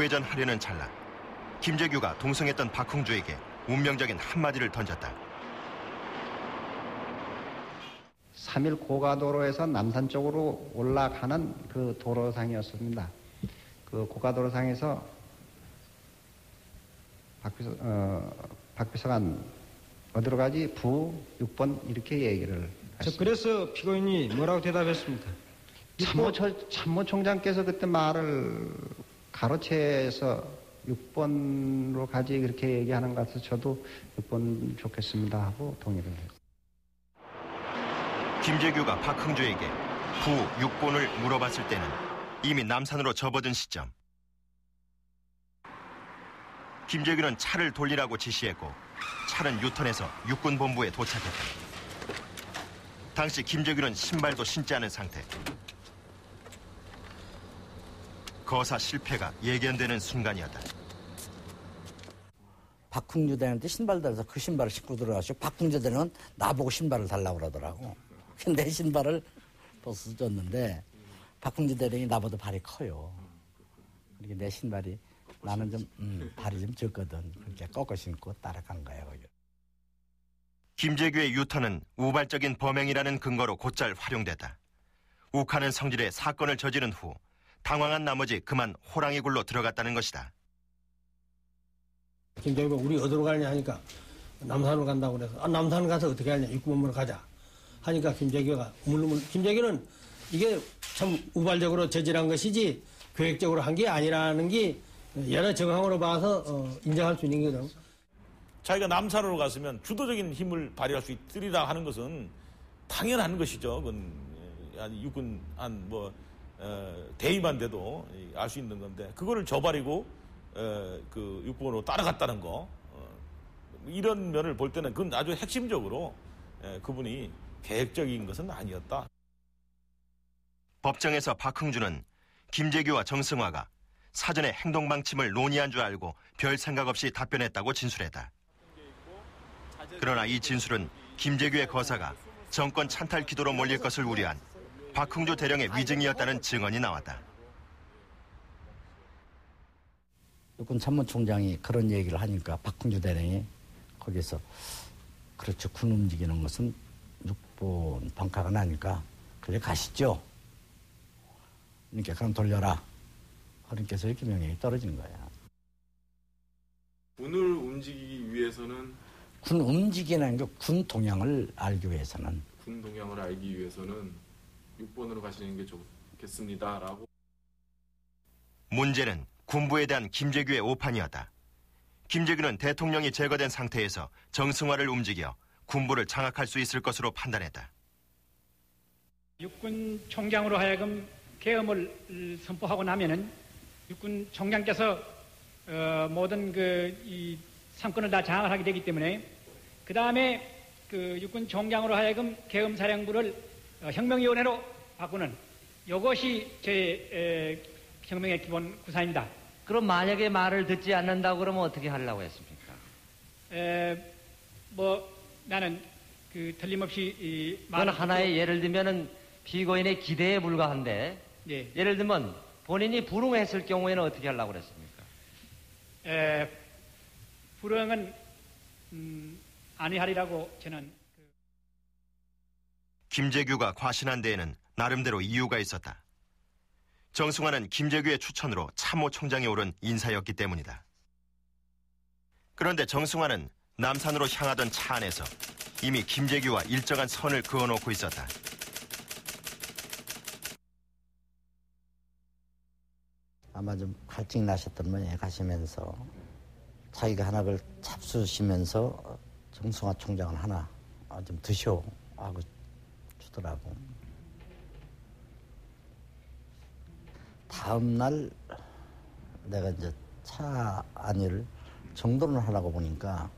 회전하려는 찰나 김재규가 동승했던 박흥주에게 운명적인 한마디를 던졌다. 3일 고가도로에서 남산 쪽으로 올라가는 그 도로상이었습니다. 그 고가도로상에서 박 비서관 어디로 가지? 부 6번 이렇게 얘기를 했습니다. 그래서 피고인이 뭐라고 대답했습니까? 참모총장께서 그때 말을 가로채서 6번으로 가지 그렇게 얘기하는 것 같아서 저도 6번 좋겠습니다 하고 동의를 했습니다. 김재규가 박흥주에게 부 6번을 물어봤을 때는 이미 남산으로 접어든 시점. 김재규는 차를 돌리라고 지시했고 차는 유턴해서 육군본부에 도착했다. 당시 김재규는 신발도 신지 않은 상태. 거사 실패가 예견되는 순간이었다. 박흥주 대원한테 신발 달아서 그 신발을 신고 들어가시고 박흥주 대원은 나보고 신발을 달라고 그러더라고. 내 신발을 벗어줬는데 박흥주 대원이 나보다 발이 커요. 그러니까 내 신발이 나는 좀 발이 좀 적거든. 그렇게 꺾어 신고 따라간 거예요. 김재규의 유턴은 우발적인 범행이라는 근거로 곧잘 활용됐다. 욱하는 성질에 사건을 저지른 후 당황한 나머지 그만 호랑이 굴로 들어갔다는 것이다. 김재규가 우리 어디로 가냐 하니까 남산으로 간다고 그래서 남산 가서 어떻게 하냐 육군본부로 가자 하니까 김재규는 이게 참 우발적으로 저질한 것이지 계획적으로 한 게 아니라는 게 여러 정황으로 봐서 인정할 수 있는 거죠. 자기가 남산으로 갔으면 주도적인 힘을 발휘할 수 있으리라 하는 것은 당연한 것이죠. 그건 육군 대위만 돼도 알 수 있는 건데 그거를 저버리고 그 육군으로 따라갔다는 거 이런 면을 볼 때는 그건 아주 핵심적으로 그분이 계획적인 것은 아니었다. 법정에서 박흥주는 김재규와 정승화가 사전에 행동 방침을 논의한 줄 알고 별 생각 없이 답변했다고 진술했다. 그러나 이 진술은 김재규의 거사가 정권 찬탈 기도로 몰릴 것을 우려한 박흥주 대령의 위증이었다는 증언이 나왔다. 육군 참모총장이 그런 얘기를 하니까 박흥주 대령이 거기서 그렇죠. 군 움직이는 것은 육본 방카가 나니까 그래 가시죠. 그러니까 그럼 돌려라. 그러니까 이렇게 명령이 떨어진 거야. 군을 움직이기 위해서는 군 움직이는 게 군 동향을 알기 위해서는 군 동향을 알기 위해서는 6번으로 가시는 게 좋겠습니다라고. 문제는 군부에 대한 김재규의 오판이었다. 김재규는 대통령이 제거된 상태에서 정승화를 움직여 군부를 장악할 수 있을 것으로 판단했다. 육군 총장으로 하여금 계엄을 선포하고 나면은 육군 총장께서 모든 이 상권을 다 장악을 하게 되기 때문에 그 다음에 그 육군 총장으로 하여금 계엄사령부를 혁명위원회로 바꾸는 이것이 제 혁명의 기본 구사입니다. 그럼 만약에 말을 듣지 않는다고 그러면 어떻게 하려고 했습니까? 나는 틀림없이 그건 하나의 예를 들면은 피고인의 기대에 불과한데 예. 예를 들면 본인이 불응했을 경우에는 어떻게 하려고 그랬습니까? 불응은 아니하리라고 저는. 김재규가 과신한 데에는 나름대로 이유가 있었다. 정승화는 김재규의 추천으로 참모총장에 오른 인사였기 때문이다. 그런데 정승화는 남산으로 향하던 차 안에서 이미 김재규와 일정한 선을 그어놓고 있었다. 아마 좀 갈증이 나셨던 모양에 가시면서 자기가 하나 그걸 잡수시면서 정승화 총장은 하나 좀 드셔 하고 주더라고. 다음 날 내가 이제 차 안을 정돈을 하려고 보니까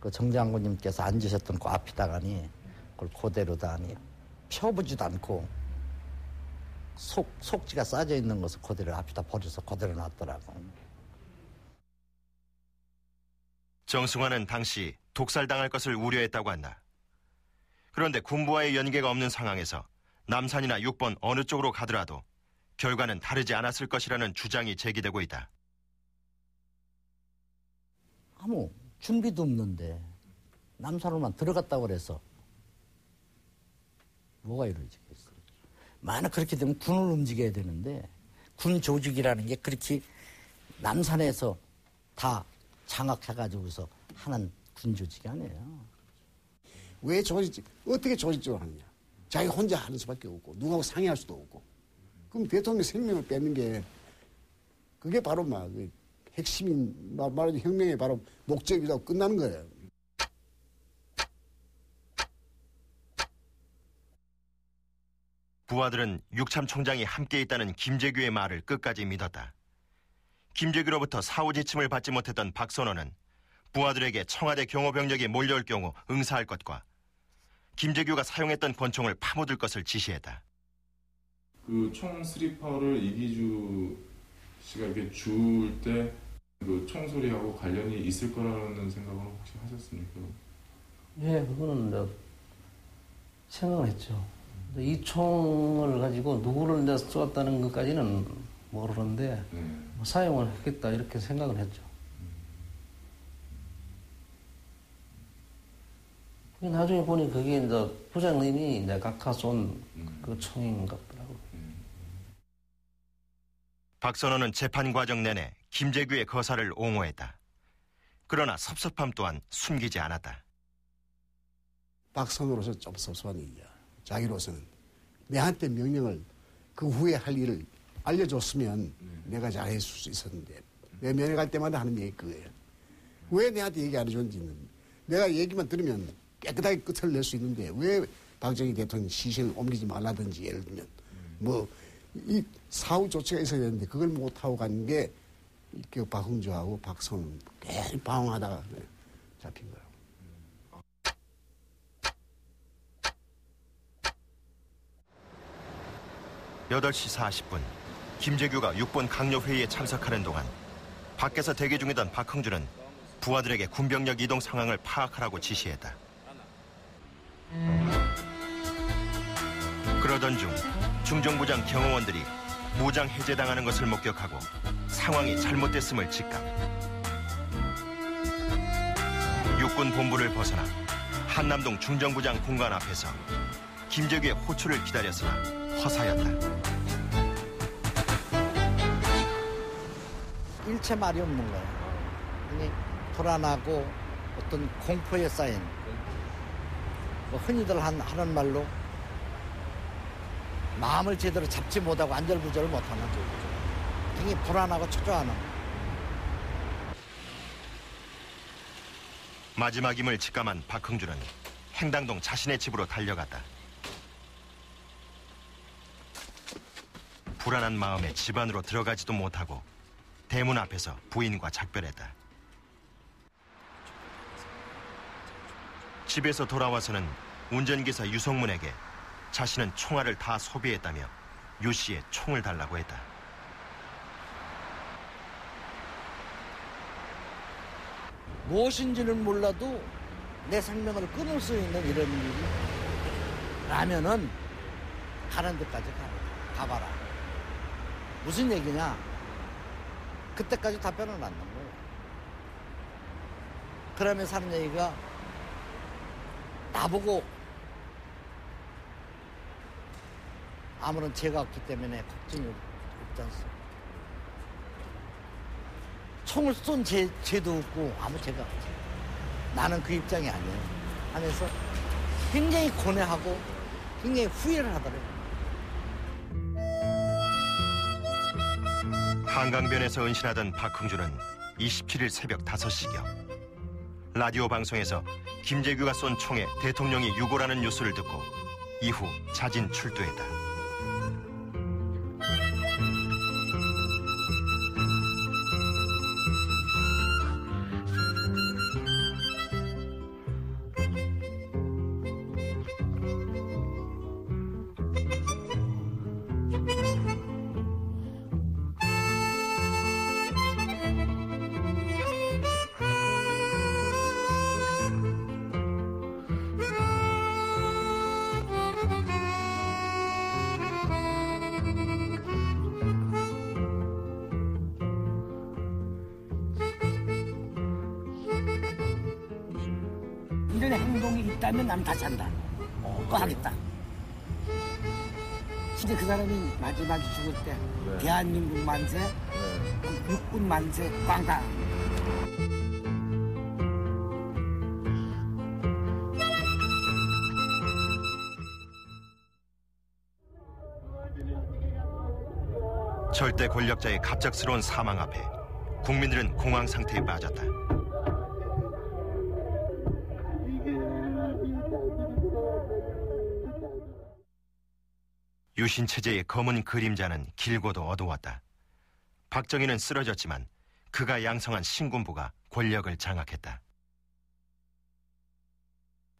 그 정장군님께서 앉으셨던 그 앞에다가니 그걸 그대로다니 펴보지도 않고 속지가 싸져 있는 것을 그대로 앞에다 버려서 그대로 놨더라고. 정승화는 당시 독살당할 것을 우려했다고 한다. 그런데 군부와의 연계가 없는 상황에서 남산이나 6번 어느 쪽으로 가더라도 결과는 다르지 않았을 것이라는 주장이 제기되고 있다. 아무 준비도 없는데 남산으로만 들어갔다고 그래서 뭐가 이루어지겠어요. 만약 그렇게 되면 군을 움직여야 되는데 군 조직이라는 게 그렇게 남산에서 다 장악해가지고서 하는 군 조직이 아니에요. 왜 어떻게 조직적으로 하느냐. 자기 혼자 하는 수밖에 없고 누구하고 상의할 수도 없고. 그럼 대통령 생명을 뺏는 게 그게 바로 막 핵심인 말하자면 혁명의 바로 목적이라고 끝나는 거예요. 부하들은 육참 총장이 함께 있다는 김재규의 말을 끝까지 믿었다. 김재규로부터 사후 지침을 받지 못했던 박선원은 부하들에게 청와대 경호병력이 몰려올 경우 응사할 것과 김재규가 사용했던 권총을 파묻을 것을 지시했다. 그 총 스리퍼를 이기주 씨가 이렇게 줄 때 그 총소리하고 관련이 있을 거라는 생각을 혹시 하셨습니까? 예, 그거는 이제 생각을 했죠. 이 총을 가지고 누구를 이제 쏘았다는 것까지는 모르는데 뭐 사용을 했겠다 이렇게 생각을 했죠. 나중에 보니 그게 이제 부장님이 이제 각하 쏜 그 총인 것 같더라고요. 박선원은 재판 과정 내내 김재규의 거사를 옹호했다. 그러나 섭섭함 또한 숨기지 않았다. 박선으로서 좀 섭섭한 일이야. 자기로서는 내한테 명령을 그 후에 할 일을 알려줬으면 내가 잘했을 수 있었는데 내 면회 갈 때마다 하는 얘기 그거예요. 왜 내한테 얘기 안 해줬는지는 내가 얘기만 들으면 깨끗하게 끝을 낼 수 있는데 왜 박정희 대통령 시신을 옮기지 말라든지 예를 들면 뭐 이 사후 조치가 있어야 되는데 그걸 못하고 간 게 그 박흥주하고 박선은 계속 방황하다가 잡힌 거예요. (8시 40분) 김재규가 6번 강요회의에 참석하는 동안 밖에서 대기 중이던 박흥주는 부하들에게 군병력 이동 상황을 파악하라고 지시했다. 그러던 중 중정부장 경호원들이 무장 해제당하는 것을 목격하고 상황이 잘못됐음을 직감. 육군 본부를 벗어나 한남동 중정부장 공간 앞에서 김재규의 호출을 기다렸으나 허사였다. 일체 말이 없는 거예요. 아니, 불안하고 어떤 공포에 쌓인 뭐 흔히들 하는 말로 마음을 제대로 잡지 못하고 안절부절을 못하는 굉장히 불안하고 초조하는. 마지막임을 직감한 박흥주는 행당동 자신의 집으로 달려갔다. 불안한 마음에 집 안으로 들어가지도 못하고 대문 앞에서 부인과 작별했다. 집에서 돌아와서는 운전기사 유성문에게 자신은 총알을 다 소비했다며 유 씨의 총을 달라고 했다. 무엇인지는 몰라도 내 생명을 끊을 수 있는 이런 일이 라면은 가는 데까지 가봐라. 무슨 얘기냐? 그때까지 답변은 안 나는 거예요. 그러면서 하는 얘기가 나보고 아무런 죄가 없기 때문에 걱정이 없지 않습니까? 총을 쏜 죄도 없고 아무 죄가 없지. 나는 그 입장이 아니에요. 하면서 굉장히 고뇌하고 굉장히 후회를 하더라고요. 한강변에서 은신하던 박흥주는 27일 새벽 5시경 라디오 방송에서 김재규가 쏜 총에 대통령이 유고라는 뉴스를 듣고 이후 자진 출두했다. 이런 행동이 있다면 나는 다시 한다. 또 하겠다. 근데 그 사람이 마지막에 죽을 때 대한민국 만세, 육군 만세, 꽝꽝. 절대 권력자의 갑작스러운 사망 앞에 국민들은 공황 상태에 빠졌다. 유신 체제의 검은 그림자는 길고도 어두웠다. 박정희는 쓰러졌지만 그가 양성한 신군부가 권력을 장악했다.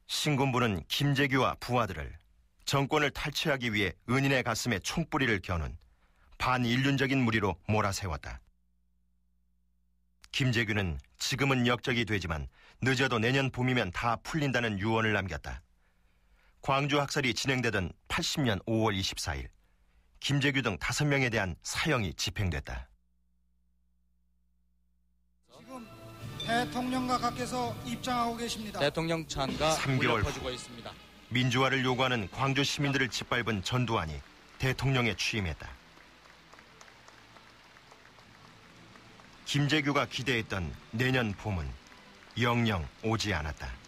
신군부는 김재규와 부하들을 정권을 탈취하기 위해 은인의 가슴에 총뿌리를 겨눈 반인륜적인 무리로 몰아세웠다. 김재규는 지금은 역적이 되지만 늦어도 내년 봄이면 다 풀린다는 유언을 남겼다. 광주 학살이 진행되던 80년 5월 24일, 김재규 등 5명에 대한 사형이 집행됐다. 지금 대통령과 각께서 입장하고 계십니다. 대통령 찬가 3개월 퍼지고 있습니다. 민주화를 요구하는 광주 시민들을 짓밟은 전두환이 대통령에 취임했다. 김재규가 기대했던 내년 봄은 영영 오지 않았다.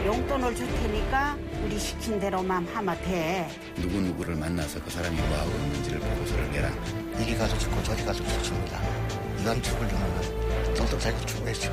용돈을 줄 테니까 우리 시킨 대로만 하면 돼. 누구누구를 만나서 그 사람이 뭐하고 있는지를 보고서를 내라. 이리 가서 죽고 저리 가서 죽습니다. 이왕 죽으려면 똑똑하게 죽어야죠.